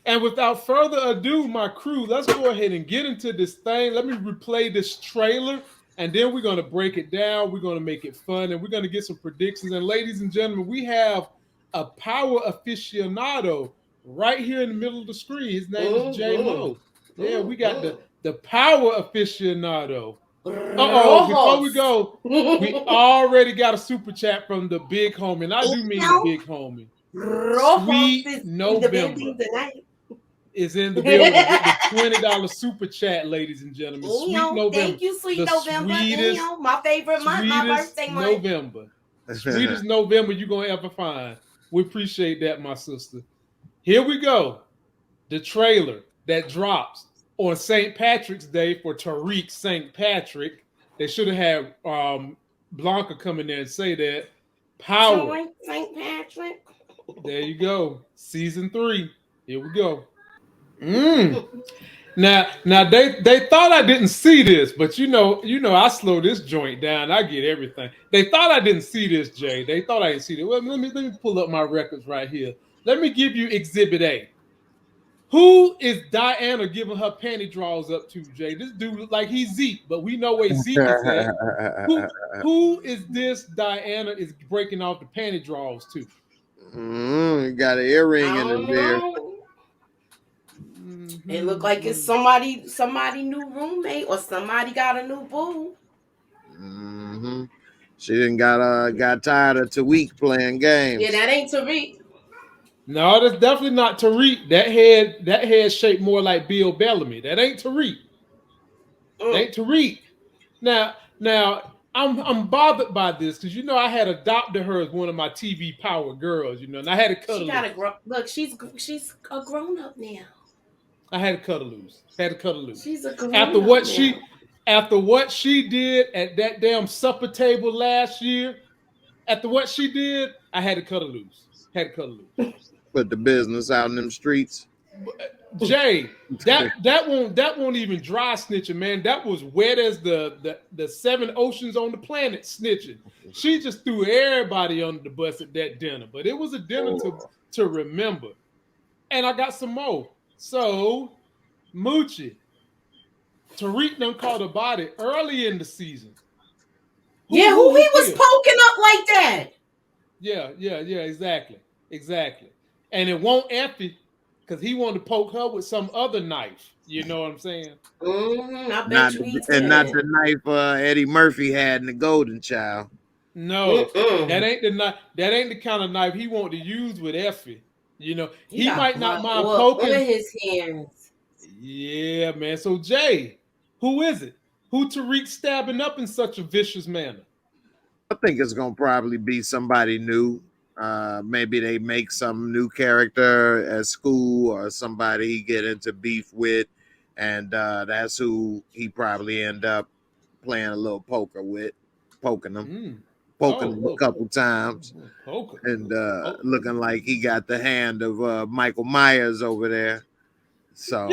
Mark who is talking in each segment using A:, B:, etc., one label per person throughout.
A: And without further ado, my crew, let's go ahead and get into this thing. Let me replay this trailer, and then we're going to break it down. We're going to make it fun, and we're going to get some predictions. And ladies and gentlemen, we have a power aficionado right here in the middle of the screen. His name is J Lo. Yeah, we got the power aficionado. Before we go, we already got a super chat from the big homie, and I do mean the big homie. Sweet November is in the building with the $20 super chat, ladies and gentlemen. Sweet November.
B: Thank you, Sweet November. My favorite month, my birthday month.
A: November. Sweetest November you're going to ever find. We appreciate that, my sister. Here we go. The trailer that drops on St. Patrick's Day for Tariq St. Patrick. They should have had Blanca come in there and say that. Power.
B: St. Patrick.
A: There you go. Season 3. Here we go. Now they thought I didn't see this, but you know I slow this joint down. I get everything. They thought I didn't see this, Jay. They thought I didn't see it. Well, let me pull up my records right here. Let me give you Exhibit A. Who is Diana giving her panty draws up to, Jay? This dude look like he's Zeke, but we know where Zeke is at. Who is this Diana is breaking off the panty draws to?
C: You got an earring in there.
B: It look like it's somebody new roommate or somebody got a new boo.
C: She didn't got tired of Tariq playing games.
B: Yeah, that ain't Tariq.
A: No, that's definitely not Tariq. That head shaped more like Bill Bellamy. That ain't Tariq. That ain't Tariq. Now I'm bothered by this because I had adopted her as one of my TV power girls, and I had to cut her loose.
B: She's a grown up now.
A: I had to cut her loose.
B: She's a grown
A: after what she did at that damn supper table last year. After what she did, I had to cut her loose.
C: Put the business out in them streets.
A: Jay, that won't even dry snitching, man. That was wet as the 7 oceans on the planet snitching. She just threw everybody under the bus at that dinner, but it was a dinner to remember. And I got some more. So, Moochie, Tariq done caught a body early in the season.
B: Who he was poking up like that?
A: Yeah, exactly. And it won't Effie because he wanted to poke her with some other knife. You know what I'm saying?
B: I bet
C: not the knife Eddie Murphy had in The Golden Child.
A: No, that ain't the knife. That ain't the kind of knife he wanted to use with Effie. He might not mind poking
B: his hands.
A: Yeah, man. So Jay, who is it? Who Tariq stabbing up in such a vicious manner?
C: I think it's gonna probably be somebody new. Maybe they make some new character at school or somebody he get into beef with, and that's who he probably end up playing a little poker with, poking them a couple times, and looking like he got the hand of Michael Myers over there. So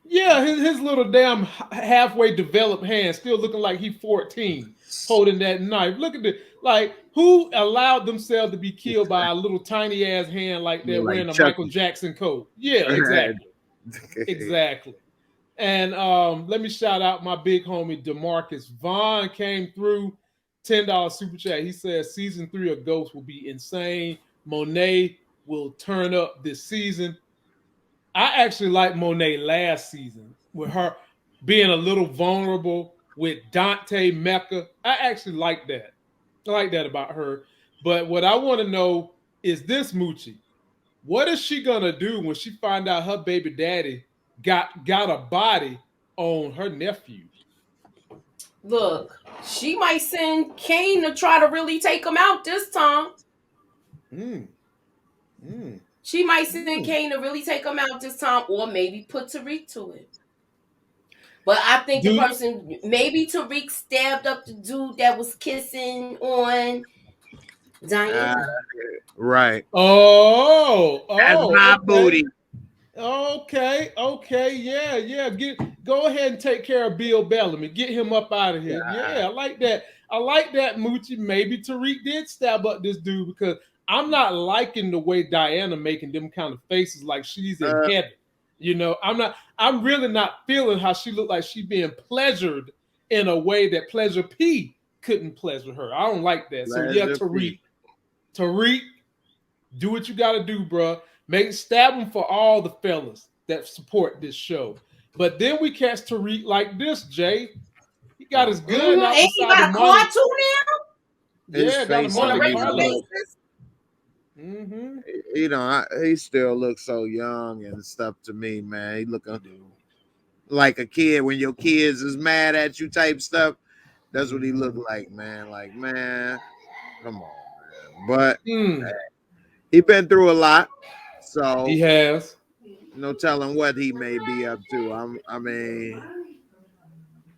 A: yeah, his little damn halfway developed hand still looking like he's 14, holding that knife. Look at it, like who allowed themselves to be killed by a little tiny ass hand like that, wearing a Chucky. Michael Jackson coat? Yeah, exactly. And let me shout out my big homie DeMarcus Vaughn came through. $10 super chat. He says season 3 of Ghost will be insane. Monet will turn up this season. I actually liked Monet last season with her being a little vulnerable with Dante Mecca. I actually like that. I like that about her. But what I want to know is this, Moochie. What is she gonna do when she find out her baby daddy got a body on her nephew?
B: Look, she might send Kane to try to really take him out this time. She might send Kane to really take him out this time, or maybe put Tariq to it. But I think maybe Tariq stabbed up the dude that was kissing on Diana.
C: Right.
A: That's
C: my booty.
A: Okay, yeah. Go ahead and take care of Bill Bellamy. Get him up out of here. Yeah, I like that. Moochie. Maybe Tariq did stab up this dude because I'm not liking the way Diana making them kind of faces like she's in heaven. I'm really not feeling how she looked like she being pleasured in a way that Pleasure P couldn't pleasure her. I don't like that. So yeah, Tariq, do what you gotta do, bro. Stab him for all the fellas that support this show. But then we catch Tariq like this, Jay. He got his gun out
B: Ain't he
A: beside
B: got
A: the
B: a
A: money.
B: car too now?
C: His
A: Yeah, got a
C: face
B: On a
A: money
B: regular
A: car.
B: basis?
C: He still looks so young and stuff to me, man. He looking like a kid when your kids is mad at you type stuff. That's what he looked like, man. Like, man, come on, man. But he been through a lot, so
A: he has.
C: no telling what he may be up to. I mean,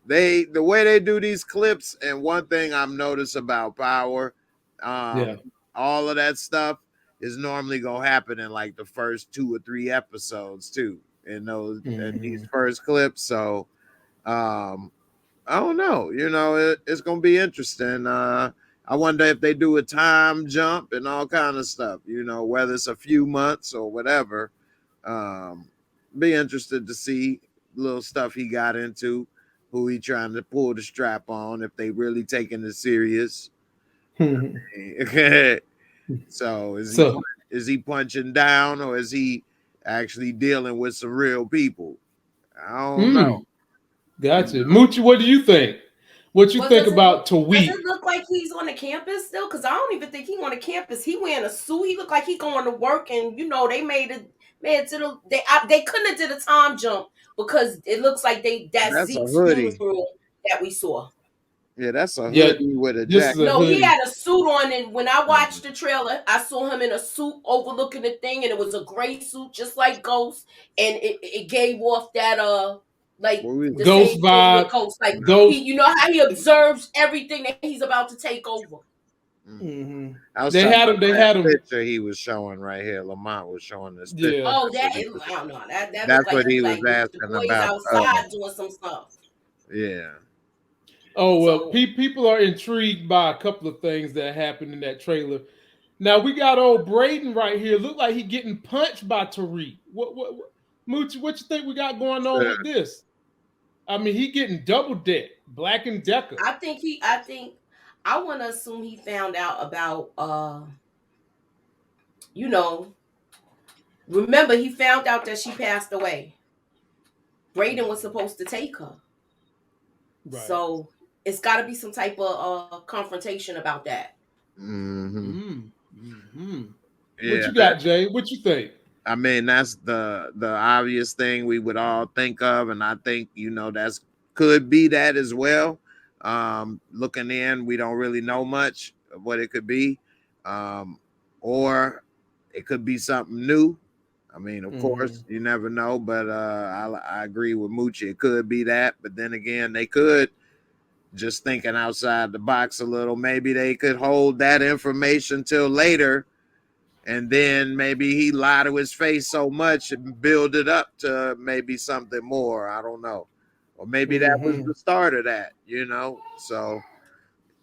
C: the way they do these clips, and one thing I've noticed about Power, all of that stuff is normally gonna happen in like the first 2 or 3 episodes too, in these first clips. So I don't know, it's gonna be interesting. I wonder if they do a time jump and all kind of stuff, whether it's a few months or whatever. Be interested to see little stuff he got into, who he trying to pull the strap on, if they really taking it serious. So is he punching down, or is he actually dealing with some real people? I don't know.
A: Gotcha. Moochie, what do you think? What you think about Tariq?
B: Does it look like he's on the campus still? Because I don't even think he's on the campus. He wearing a suit. He looked like he going to work, and they made it to the they couldn't have did a time jump because it looks like that's Zeke's uniform that we saw.
C: Yeah, that's a hoodie with a jacket.
B: No, he had a suit on, and when I watched the trailer, I saw him in a suit overlooking the thing, and it was a gray suit, just like Ghost, and it gave off that like the
A: Ghost
B: same
A: vibe.
B: Ghost, like Ghost. You know how he observes everything that he's about to take over.
A: They had him.
C: Picture he was showing right here. Lamont was showing this picture.
B: Yeah. Oh, I don't know.
C: That's what he was asking
B: the boys
C: about.
B: Outside doing some stuff.
C: Yeah.
A: Oh well, people are intrigued by a couple of things that happened in that trailer. Now we got old Braden right here. Look like he getting punched by Tariq. What Moochie, what you think we got going on with this? I mean, he getting double deck, Black and Decker.
B: I want to assume he found out about remember he found out that she passed away. Braden was supposed to take her. Right. So it's got to be some type of confrontation about that.
C: Yeah,
A: what you got, Jay? What you think?
C: I mean, that's the obvious thing we would all think of, and I think that's could be that as well. Looking in, we don't really know much of what it could be, or it could be something new. I mean, of course, you never know, but I agree with Moochie. It could be that, but then again, they could, just thinking outside the box a little, maybe they could hold that information till later, and then maybe he lied to his face so much and build it up to maybe something more. I don't know. Or maybe that was the start of that, So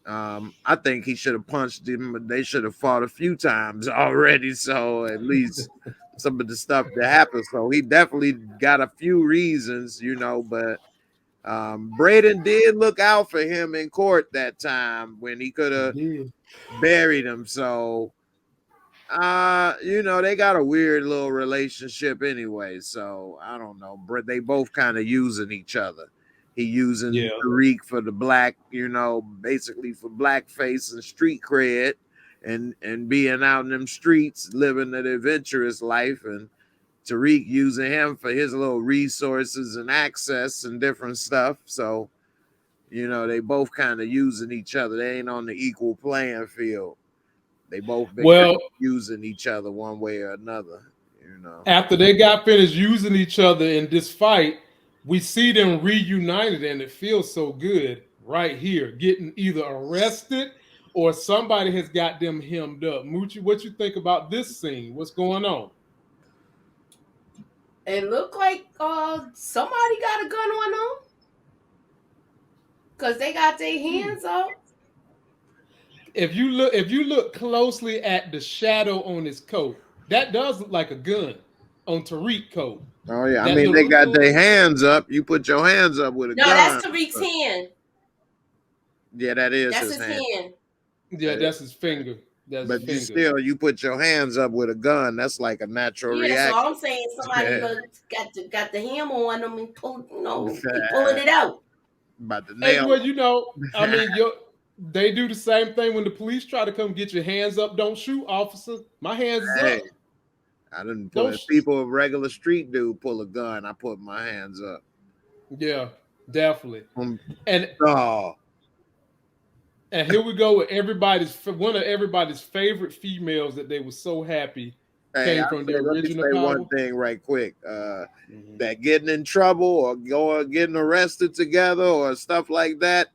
C: I think he should have punched him. They should have fought a few times already. So at least some of the stuff that happened. So he definitely got a few reasons, but Braden did look out for him in court that time when he could have buried him. So they got a weird little relationship anyway. So I don't know. They both kind of using each other. He using Tariq for the black, basically for blackface and street cred, and being out in them streets, living an adventurous life, and Tariq using him for his little resources and access and different stuff. So, they both kind of using each other. They ain't on the equal playing field. They both been using each other one way or another.
A: After they got finished using each other in this fight, we see them reunited, and it feels so good right here, getting either arrested or somebody has got them hemmed up. Moochie, what you think about this scene? What's going on?
B: It looked like somebody got a gun on them because they got their hands up.
A: if you look closely at the shadow on his coat, that does look like a gun on Tariq's coat.
C: Oh yeah, I
A: That
C: mean they
A: little
C: got their hands up. You put your hands up with a
B: No,
C: gun.
B: that's Tariq's hand.
C: Yeah, that is
B: That's
C: his
B: his
C: hand.
B: hand.
A: Yeah, that's his finger. That's
C: But
A: his finger.
C: you put your hands up with a gun. That's like a natural
B: Yeah,
C: reaction.
B: so I'm saying somebody got the hammer on them and pulling it out.
C: About to
A: Hey,
C: nail.
A: well, I mean, they do the same thing when the police try to come get your hands up. Don't shoot, officer. My hands is up.
C: I didn't pull it. People, a regular street dude, pull a gun. I put my hands up.
A: Yeah, definitely. And here we go with one of everybody's favorite females that they were so happy came from the original Power.
C: One thing right quick. That getting in trouble or getting arrested together or stuff like that,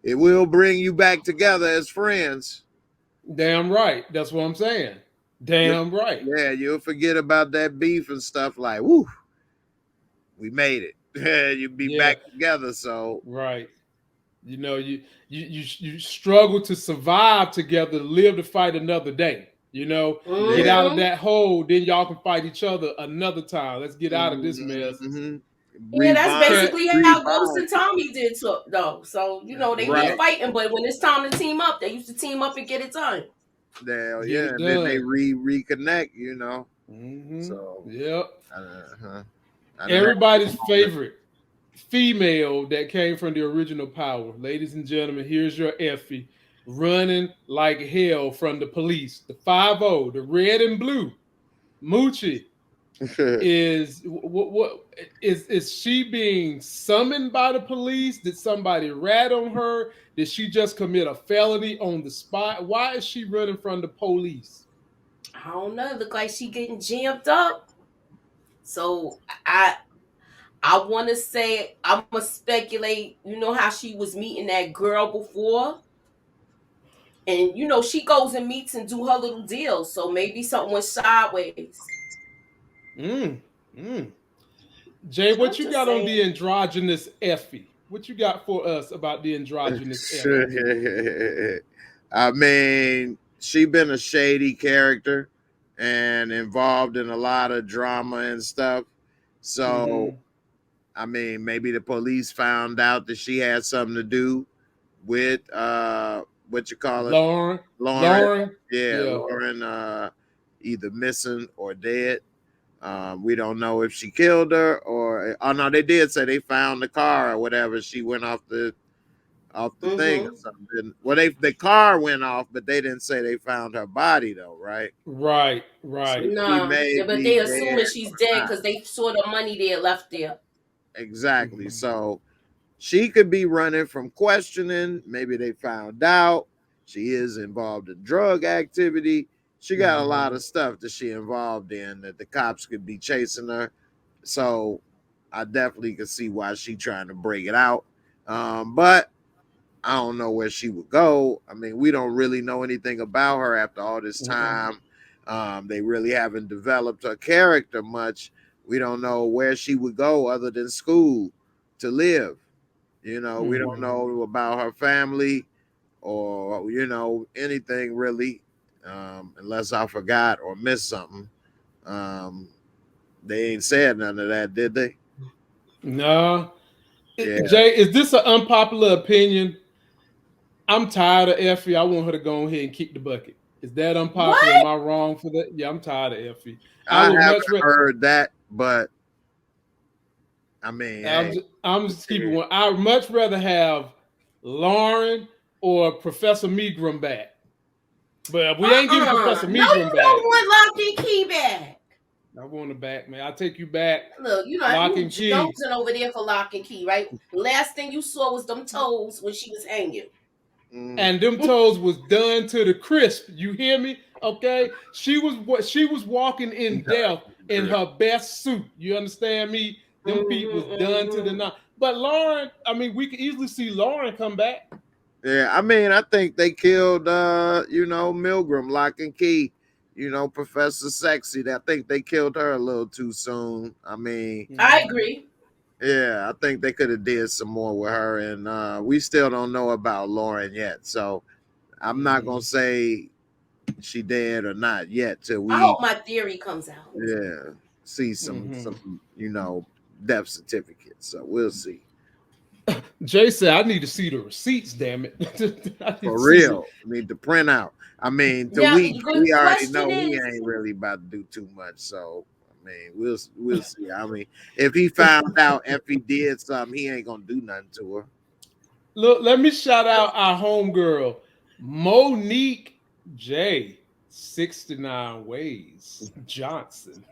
C: it will bring you back together as friends.
A: Damn right. That's what I'm saying. Damn right.
C: Yeah, you'll forget about that beef and stuff like, woo, we made it. You'll be back together. So
A: right. You know, you struggle to survive together, live to fight another day. You know, get out of that hole, then y'all can fight each other another time. Let's get out of this mess.
B: Yeah, that's basically how Ghost and Tommy did though. So, you know, they were fighting, but when it's time to team up, they used to team up and get it done.
C: Yeah, then they reconnect, you know.
A: So everybody's favorite female that came from the original Power. Ladies and gentlemen, here's your Effie running like hell from the police. The 5-0, the red and blue. Moochie is she being summoned by the police? Did somebody rat on her? Did she just commit a felony on the spot? Why is she running from the police?
B: I don't know. Look like she getting jammed up. So I want to say, I'm going to speculate, you know how she was meeting that girl before? And, you know, she goes and meets and do her little deal. So maybe something went sideways.
A: Jay, what you got on the androgynous Effie? What you got for us about the androgynous Effie?
C: I mean, she been a shady character and involved in a lot of drama and stuff. So, I mean, maybe the police found out that she had something to do with what you call it?
A: Lauren.
C: Yeah, Lauren either missing or dead. We don't know if she killed her or no, they did say they found the car or whatever. She went off the thing or something. Well, the car went off, but they didn't say they found her body though, right?
A: Right.
B: So no, but they assuming she's dead because they saw the money they left there.
C: Exactly. So she could be running from questioning. Maybe they found out she is involved in drug activity. She got a lot of stuff that she involved in that the cops could be chasing her. So I definitely could see why she trying to break it out. But I don't know where she would go. I mean, we don't really know anything about her after all this time. They really haven't developed her character much. We don't know where she would go other than school to live. You know, we don't know about her family or, you know, anything really, unless I forgot or missed something. They ain't said none of that, did they?
A: No. Yeah. Jay, is this an unpopular opinion? I'm tired of Effie. I want her to go ahead and kick the bucket. Is that unpopular? What? Am I wrong for that? Yeah, I'm tired of Effie.
C: I haven't heard that, but I mean,
A: I'm just keeping one. I'd much rather have Lauren or Professor Megram back. But we ain't getting Professor Megram back.
B: No, you don't want Lock and Key back.
A: I want her back, man. I'll take you back.
B: Look, you know, Lock and Key. Jonesing over there for Lock and Key, right? The last thing you saw was them toes when she was hanging.
A: And them toes was done to the crisp. You hear me? Okay. She was walking in death in her best suit. You understand me? Them feet was done to the knot. But Lauren, I mean, we could easily see Lauren come back.
C: Yeah, I mean, I think they killed you know, Milgram, Lock and Key, you know, Professor Sexy. I think they killed her a little too soon. I mean,
B: I agree.
C: Yeah, I think they could have did some more with her, and we still don't know about Lauren yet. So I'm not gonna say she dead or not yet till we.
B: I hope my theory comes out.
C: Yeah, see some death certificates. So we'll see.
A: Jay said, "I need to see the receipts. Damn it,
C: For real. I mean, to print out. I mean, we already know he ain't really about to do too much. So I mean, we'll see. I mean, if he found out if he did something, he ain't gonna do nothing to her.
A: Look, let me shout out our homegirl, Monique J. 69 Ways Johnson.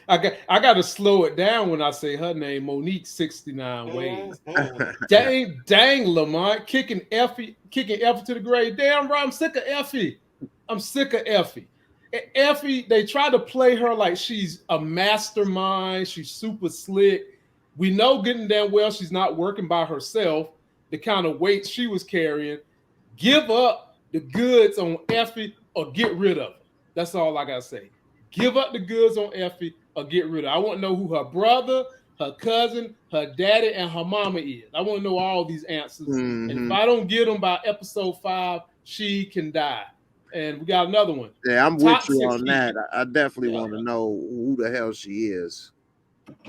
A: I got to slow it down when I say her name, Monique 69 Ways. dang, Lamont, kicking Effie to the grave. Damn right, I'm sick of Effie. Effie, they try to play her like she's a mastermind. She's super slick. We know getting damn well she's not working by herself. The kind of weight she was carrying. Give up the goods on Effie or get rid of her. That's all I gotta say. Give up the goods on Effie or get rid of her. I want to know who her brother, her cousin, her daddy, and her mama is. I want to know all these answers. And if I don't get them by episode 5, she can die. And we got another one.
C: Yeah, I'm with you on that. I definitely want to know who the hell she is.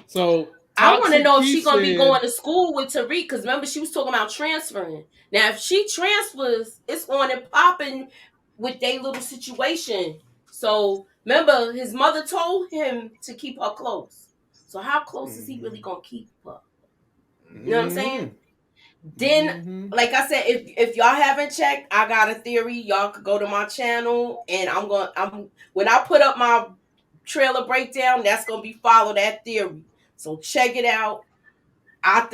A: So
B: I want to know if she's going to be going to school with Tariq, because remember she was talking about transferring. Now, if she transfers, it's on and popping with their little situation. So remember, his mother told him to keep her close. So how close is he really going to keep her? You know what I'm saying? Then, like I said, if y'all haven't checked, I got a theory. Y'all could go to my channel, and when I put up my trailer breakdown, that's gonna be follow that theory. So check it out. I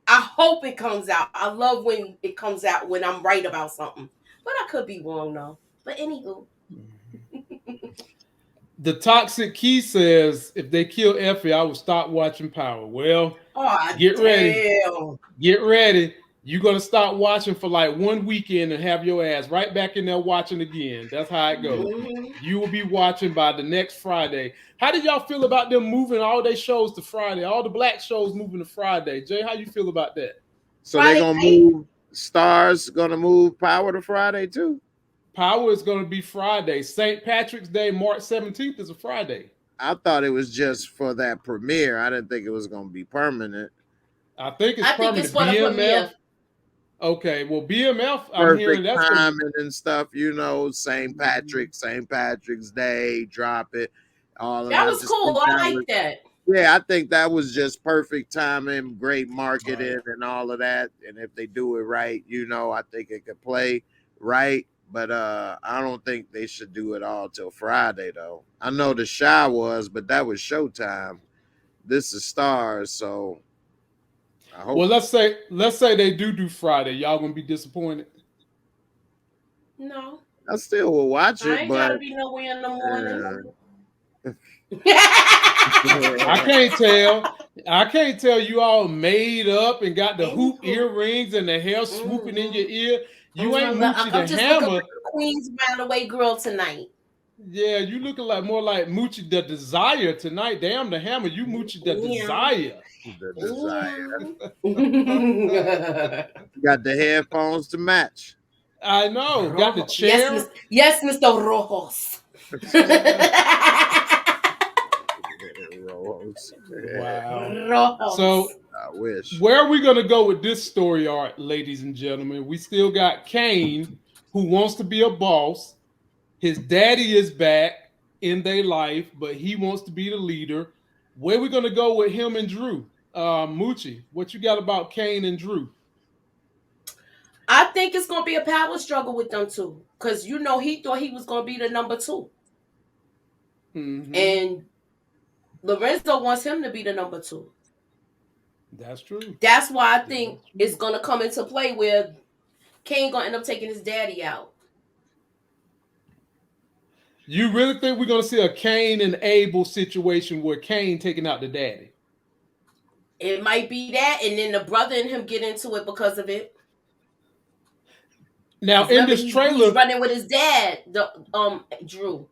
B: hope it comes out. I love when it comes out when I'm right about something, but I could be wrong though. But anywho.
A: The Toxic Key says, if they kill Effie, I will stop watching Power. Well, get ready. You're going to stop watching for like one weekend and have your ass right back in there watching again. That's how it goes. You will be watching by the next Friday. How did y'all feel about them moving all their shows to Friday? All the black shows moving to Friday. Jay, how you feel about that?
C: So they're going to move, Stars going to move Power to Friday too?
A: Power is going to be Friday. St. Patrick's Day, March 17th is a Friday.
C: I thought it was just for that premiere. I didn't think it was going to be permanent.
A: I think it's permanent.
B: Think it's for the premiere.
A: Okay, well, BMF,
C: I'm hearing that's timing and stuff, St. Patrick's Day, drop it. All
B: that was cool. I like that.
C: Yeah, I think that was just perfect timing, great marketing and all of that. And if they do it right, I think it could play right. But I don't think they should do it all till Friday, though. I know the Shy was, but that was Showtime. This is Stars, so I hope.
A: Well, let's say they do Friday. Y'all gonna be disappointed?
B: No.
C: I still will watch it,
B: I ain't gotta be nowhere in the morning.
A: I can't tell you all made up and got the hoop earrings and the hair swooping in your ear. You ain't Moochie the Hammer.
B: Queens Round Away girl tonight.
A: Yeah, you looking more like Moochie the Desire tonight. Damn the Hammer, you Moochie the Desire.
C: The Desire. Got the headphones to match.
A: I know. Got the chair.
B: Yes, Mr. Rojos.
A: Wow. So
C: I wish.
A: Where are we going to go with this story arc, ladies and gentlemen? We still got Kane, who wants to be a boss. His daddy is back in their life, but he wants to be the leader. Where are we going to go with him and Drew? Moochie, what you got about Kane and Drew?
B: I think it's going to be a power struggle with them two. Because, he thought he was going to be the number 2. And Lorenzo wants him to be the number 2.
A: That's true.
B: That's why I think it's going to come into play where Kane going to end up taking his daddy out.
A: You really think we're going to see a Kane and Abel situation where Kane taking out the daddy?
B: It might be that, and then the brother and him get into it because of it.
A: Now, in this trailer...
B: He's running with his dad, Drew.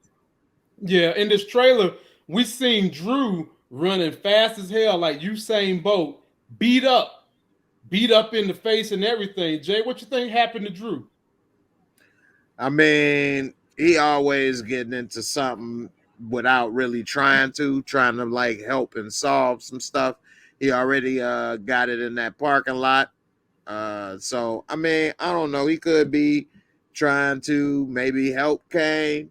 A: Yeah, in this trailer, we seen Drew running fast as hell like Usain Bolt. Beat up in the face and everything. Jay, what you think happened to Drew?
C: I mean, he always getting into something without really trying to like help and solve some stuff. He already got it in that parking lot. So I mean, I don't know. He could be trying to maybe help Kane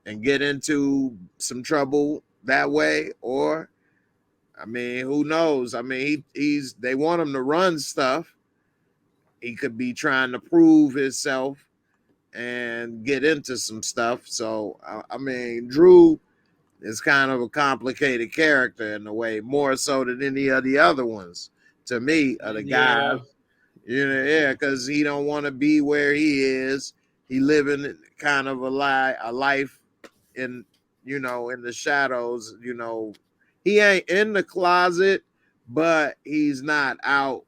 C: and get into some trouble that way, or I mean, who knows? I mean, he's they want him to run stuff. He could be trying to prove himself and get into some stuff. So I mean, Drew is kind of a complicated character in a way, more so than any of the other ones. To me, of the guys, yeah, because he don't want to be where he is. He living kind of a life in in the shadows. He ain't in the closet, but he's not out.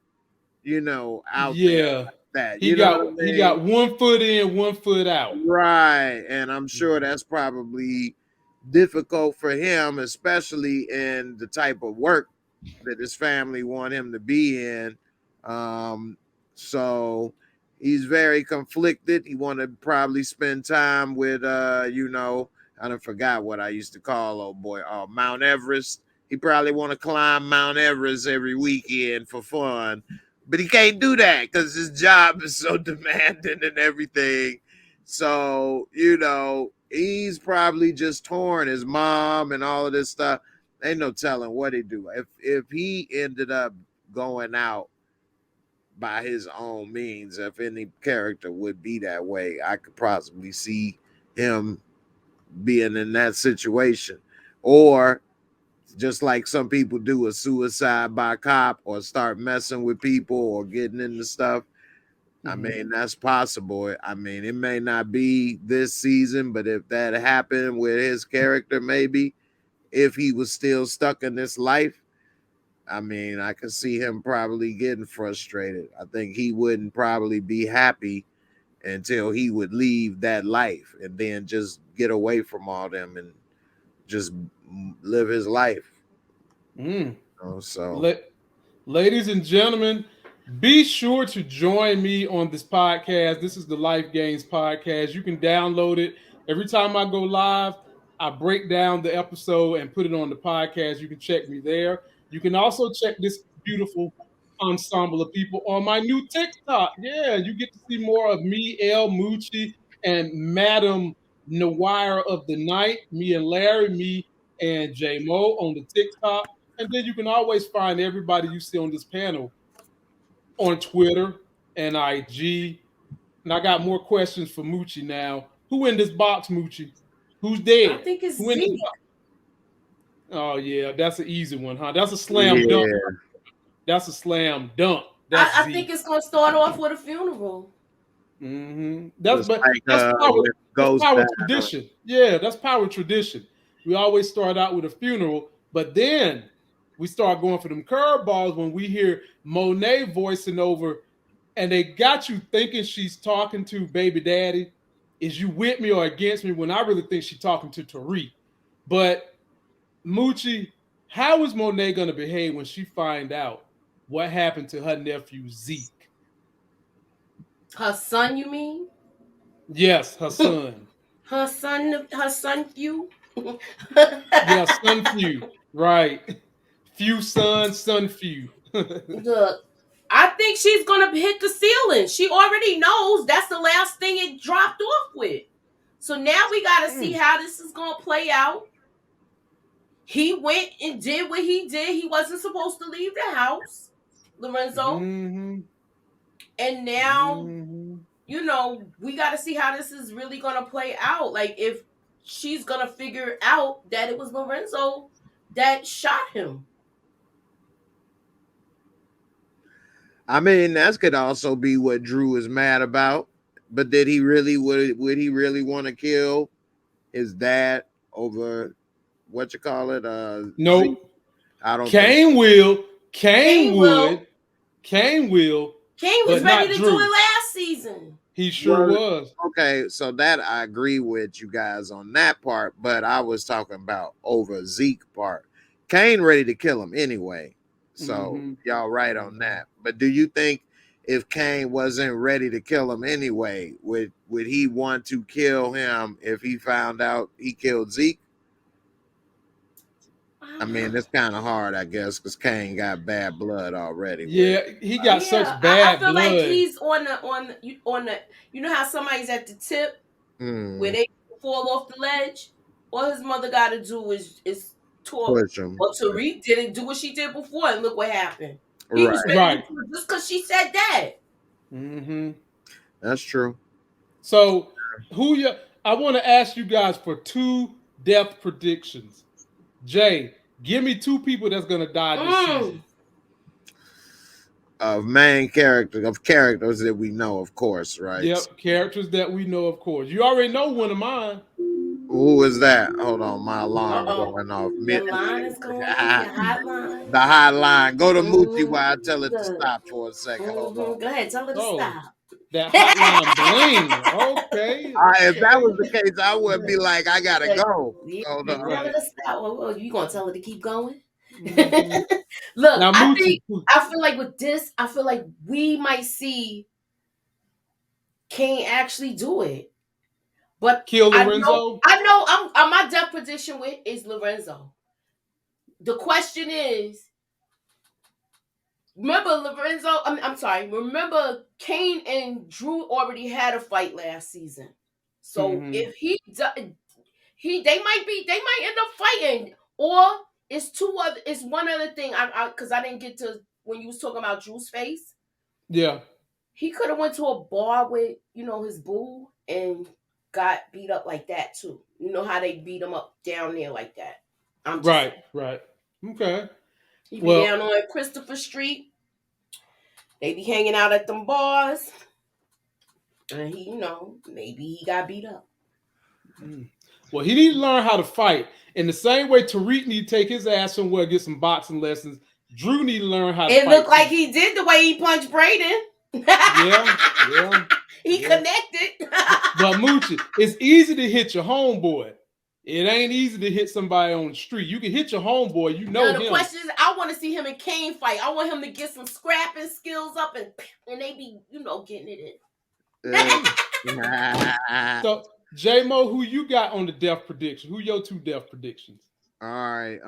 C: Out there
A: Yeah.
C: like that.
A: He
C: You know what I
A: he
C: mean?
A: got 1 foot in, 1 foot out.
C: Right. And I'm sure that's probably difficult for him, especially in the type of work that his family want him to be in. So he's very conflicted. He want to probably spend time with I done forgot what I used to call old boy, Mount Everest. He probably want to climb Mount Everest every weekend for fun. But he can't do that because his job is so demanding and everything. So, he's probably just torn his mom and all of this stuff. Ain't no telling what he do. If he ended up going out by his own means, if any character would be that way, I could possibly see him being in that situation. Or just like some people do, a suicide by cop or start messing with people or getting into stuff. I mean, that's possible. I mean, it may not be this season, but if that happened with his character, maybe if he was still stuck in this life, I mean, I could see him probably getting frustrated. I think he wouldn't probably be happy until he would leave that life and then just get away from all them and just live his life. So,
A: ladies and gentlemen, be sure to join me on this podcast. This is the Life Gains podcast. You can download it. Every time I go live, I break down the episode and put it on the podcast. You can check me there. You can also check this beautiful ensemble of people on my new TikTok. Yeah, you get to see more of me, El Moochie, and Madam Nawire of the Night. Me and Larry, me and J Mo on the TikTok. And then you can always find everybody you see on this panel on Twitter and IG. And I got more questions for Moochie now. Who in this box, Moochie? Who's dead?
B: I think it's
A: Who in
B: Zeke.
A: this box? Oh, yeah, that's an easy one, huh? That's a slam dunk. That's a slam dunk.
B: I think it's going to start off with a funeral.
A: That's power tradition. Yeah, that's power tradition. We always start out with a funeral, but then we start going for them curveballs when we hear Monet voicing over, and they got you thinking she's talking to baby daddy. Is you with me or against me? When I really think she's talking to Tariq. But Moochie, how is Monet going to behave when she find out what happened to her nephew Zeke?
B: Her son, you mean?
A: Yes, her son.
B: her son few.
A: Yeah, son few. Right. Few son few.
B: Look, I think she's gonna hit the ceiling. She already knows that's the last thing it dropped off with. So now we gotta see how this is gonna play out. He went and did what he did. He wasn't supposed to leave the house, Lorenzo. And now, we got to see how this is really going to play out. Like, if she's going to figure out that it was Lorenzo that shot him.
C: I mean, that could also be what Drew is mad about. But did he really, would he really want to kill his dad over, what you call it?
A: Nope.
C: I don't
A: Kane will. Kane would. Kane will.
B: Kane was ready to do it last season.
A: He sure was.
C: Okay, so that I agree with you guys on that part, but I was talking about over Zeke part. Kane ready to kill him anyway. So y'all right on that. But do you think if Kane wasn't ready to kill him anyway? Would he want to kill him if he found out he killed Zeke? I mean, it's kind of hard, I guess, because Kane got bad blood already.
A: Yeah, he got such bad blood.
B: I feel like he's on the. You know how somebody's at the tip where they fall off the ledge. All his mother got to do is talk.
C: Push him.
B: Well, Tariq didn't do what she did before, and look what happened. He was ready to do it just because she said that.
A: Mm-hmm.
C: That's true.
A: So, I want to ask you guys for 2 death predictions. Jay, give me 2 people that's gonna die this season.
C: Of characters that we know, of course, right?
A: Yep, characters that we know, of course. You already know one of mine.
C: Who is that? Hold on, my alarm going off.
B: The line is going off. The hotline.
C: The hotline. Go to Moochie while I tell it to stop for a second. Hold on.
B: Go ahead, tell her to stop.
A: That hotline bling. Okay.
C: If that was the case, I would be like, I gotta go. Hold on.
B: Tell her to stop. Oh, you gonna tell her to keep going? Look,
A: now,
B: I feel like with this, I feel like we might see Kane actually do it. But
A: kill Lorenzo.
B: I know I'm my death prediction with is Lorenzo. The question is, remember Lorenzo? I'm sorry. Remember Kane and Drew already had a fight last season. So if they might end up fighting, or it's one other thing. Because I didn't get to when you was talking about Drew's face.
A: Yeah,
B: he could have went to a bar with his boo and got beat up like that too. You know how they beat him up down there like that. I'm just saying.
A: Right. Okay.
B: He be down on Christopher Street. They be hanging out at them bars. And maybe he got beat up.
A: Well, he need to learn how to fight. In the same way Tariq need to take his ass somewhere, get some boxing lessons. Drew need to learn how to fight.
B: It looked like he did the way he punched Braden.
A: Yeah.
B: He connected.
A: But Moochie, it's easy to hit your homeboy. It ain't easy to hit somebody on the street. You can hit your homeboy, him.
B: The question is, I want to see him and Kane fight. I want him to get some scrapping skills up and they be, getting it in.
A: So, J-Mo, who you got on the death prediction? Who your 2 death predictions?
C: All right.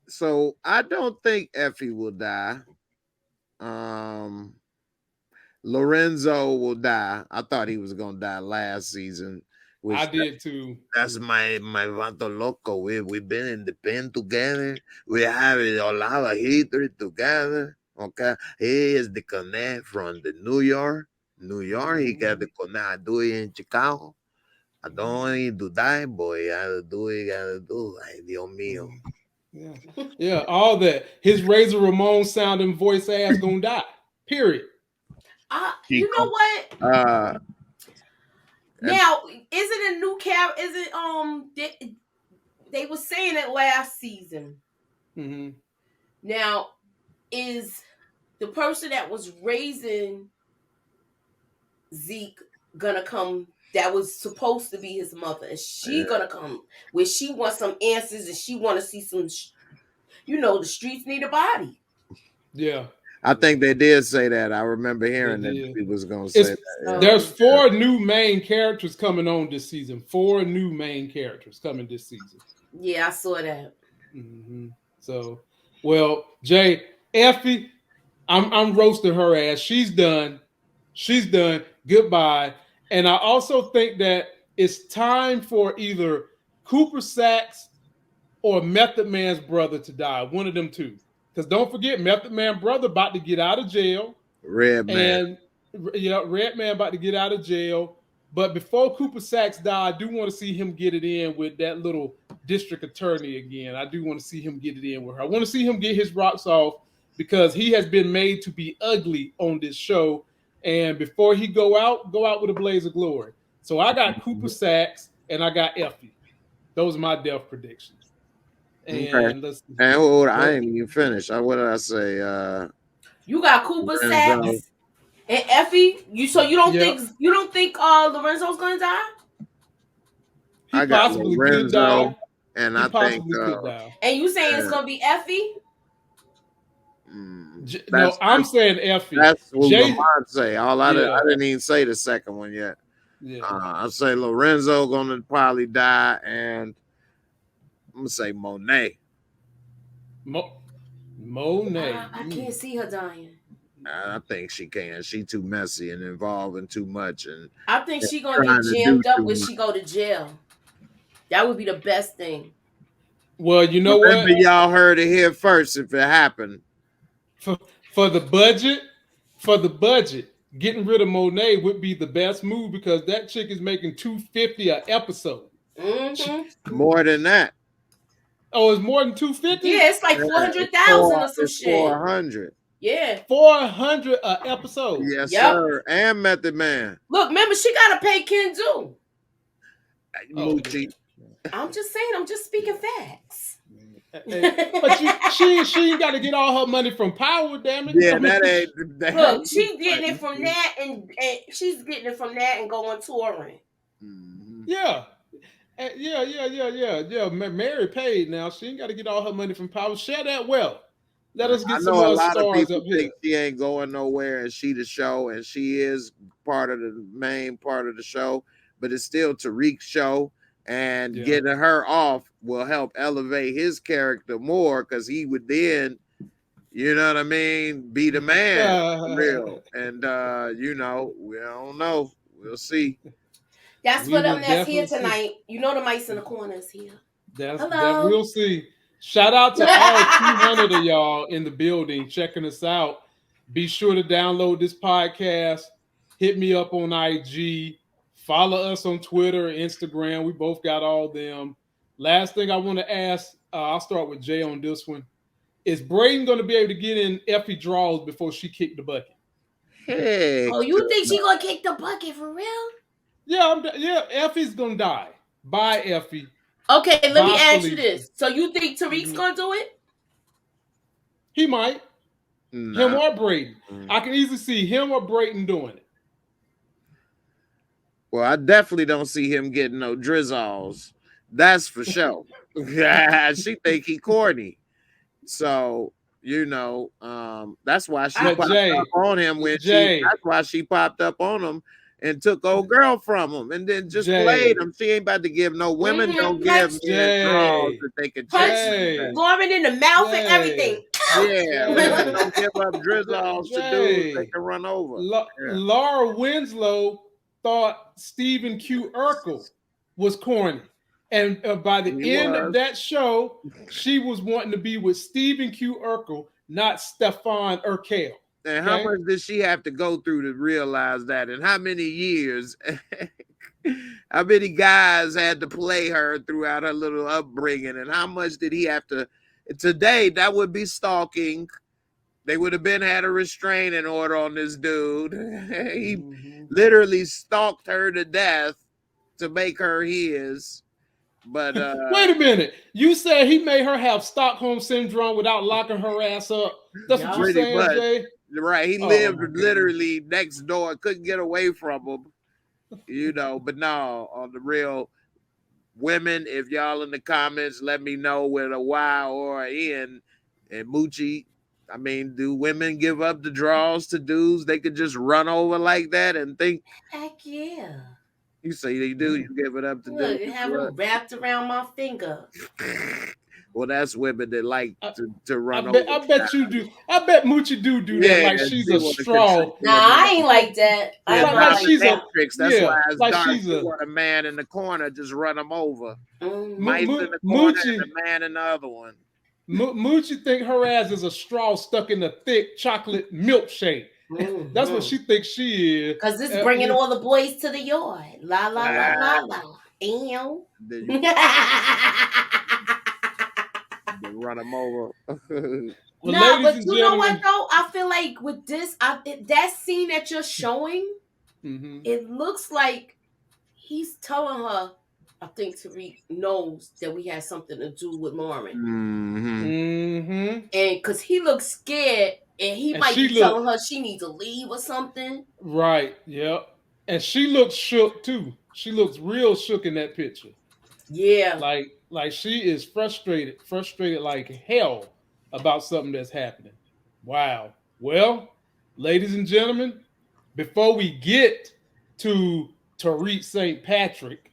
C: So I don't think Effie will die. Lorenzo will die. I thought he was gonna die last season.
A: I did too.
C: That's my vato loco. We've been in the pen together. We have a lot of history together. Okay, he is the connect from the New York. He got the connect. I do it in Chicago. I don't need to die, boy. Gotta do. Ay, Dios mío.
A: Yeah, all that. His Razor Ramon sounding voice ass gonna die. Period.
B: You know what? Now, is it a new character? Is it they were saying it last season.
A: Mm-hmm.
B: Now, is the person that was raising Zeke gonna come? That was supposed to be his mother. Is she gonna come? Where she wants some answers and she want to see some. The streets need a body.
A: Yeah.
C: I think they did say that. I remember hearing that he was going to say that.
A: There's 4 new main characters coming on this season. 4 new main characters coming this season.
B: Yeah, I saw that.
A: Mm-hmm. So, well, Jay, Effie, I'm roasting her ass. She's done. Goodbye. And I also think that it's time for either Cooper Saxe or Method Man's brother to die. One of them 2. Because don't forget, Method Man brother about to get out of jail.
C: Red Man
A: about to get out of jail. But before Cooper Saxe die, I do want to see him get it in with that little district attorney again. I do want to see him get it in with her. I want to see him get his rocks off because he has been made to be ugly on this show. And before he go out with a blaze of glory. So I got Cooper Saxe and I got Effie. Those are my death predictions. And
C: I ain't even finished. What did I say?
B: You got Cooper Saxe and Effie. You don't think Lorenzo's gonna die?
C: I got Lorenzo, and I think.
B: And you saying it's gonna be Effie?
A: No, I'm saying Effie.
C: That's what
A: Jay,
C: Lamont say. I didn't even say the second one yet.
A: Yeah.
C: I say Lorenzo gonna probably die, and I'm gonna say Monet.
A: Monet.
B: I can't see her dying.
C: I think she can. She too messy and involving too much, and
B: I think she gonna get jammed up when she go to jail. That would be the best thing.
A: Well, you know
C: Remember,
A: what?
C: y'all heard it here first. If it happened,
A: for the budget, getting rid of Monet would be the best move because that chick is making $250 an episode.
B: Mm-hmm.
C: More than that.
A: Oh, it's more than $250.
B: Yeah, it's like 400,000 or some shit.
C: 400.
B: Yeah,
A: 400 an episode.
C: Yes, sir. And Method Man.
B: Look, remember she gotta pay Kenzu.
C: Moochie.
B: I'm just saying. I'm just speaking facts.
A: But she ain't got to get all her money from Power, damn it.
C: Yeah, that ain't.
B: Look, she's getting it from that, and she's getting it from that, and going touring.
C: Mm-hmm.
A: Yeah. Mary paid now. She ain't got to get all her money from Power. Share that wealth. Let us get some more stars up here.
C: She ain't going nowhere, and she the show, and she is part of the main part of the show. But it's still Tariq's show, and getting her off will help elevate his character more because he would then, you know what I mean, be the man for real. And we don't know. We'll see.
B: That's for them that's here tonight. You know the mice in the corner is here.
A: That we'll see. Shout out to all 200 of y'all in the building checking us out. Be sure to download this podcast. Hit me up on IG. Follow us on Twitter, Instagram. We both got all them. Last thing I want to ask, I'll start with Jay on this one. Is Braden going to be able to get in Effie draws before she kicked the bucket?
C: Hey.
B: Oh, you think she going to kick the bucket for real?
A: Yeah, Effie's going to die. Bye, Effie.
B: Okay, let me ask you this. So you think Tariq's going to do it?
A: He might. Nah. Him or Braden. I can easily see him or Braden doing it.
C: Well, I definitely don't see him getting no drizzles. That's for sure. She think he corny. So, that's why she popped up on him that's why she popped up on him and took old girl from him and then just played him. She ain't about to give no women don't give men draws that they can check.
B: Gorman in the mouth and everything.
C: Yeah, women don't give up drizzles to dudes they can run over.
A: Laura Winslow thought Stephen Q. Urkel was corny. And by the end of that show, she was wanting to be with Stephen Q. Urkel, not Stefan Urkel.
C: And how much did she have to go through to realize that? And how many years? How many guys had to play her throughout her little upbringing? And how much did he have to? Today, that would be stalking. They would have had a restraining order on this dude. He literally stalked her to death to make her his. But
A: wait a minute. You said he made her have Stockholm syndrome without locking her ass up. That's what you're saying, Jay?
C: Right. He lived literally next door, couldn't get away from him. But no, on the real, women, if y'all in the comments, let me know with a Y or an N. And Moochie, I mean, do women give up the draws to dudes they could just run over like that and think?
B: Heck yeah.
C: You say you do, you give it up to dudes.
B: You have them wrapped around my finger.
C: Well, that's women that like to run over.
A: I bet you do. I bet Moochie do that like she's a straw.
B: Nah, I ain't like that.
C: Like she's a tricks. That's why it's like dark. She's a man in the corner just run him over. Mice in the corner and a man in the other one.
A: Moochie think her ass is a straw stuck in a thick chocolate milkshake. That's what she thinks she is.
B: Because it's bringing all the boys to the yard. La la la la la. Ew.
C: Run them over.
B: No, but you know what though? I feel like with this, that scene that you're showing, it looks like he's telling her, I think Tariq knows that we had something to do with Lauren. And because he looks scared, and he might be telling her she needs to leave or something. Right,
A: yep. And she looks shook too. She looks real shook in that picture.
B: Yeah.
A: Like she is frustrated like hell about something that's happening. Wow. Well, ladies and gentlemen, before we get to Tariq St. Patrick,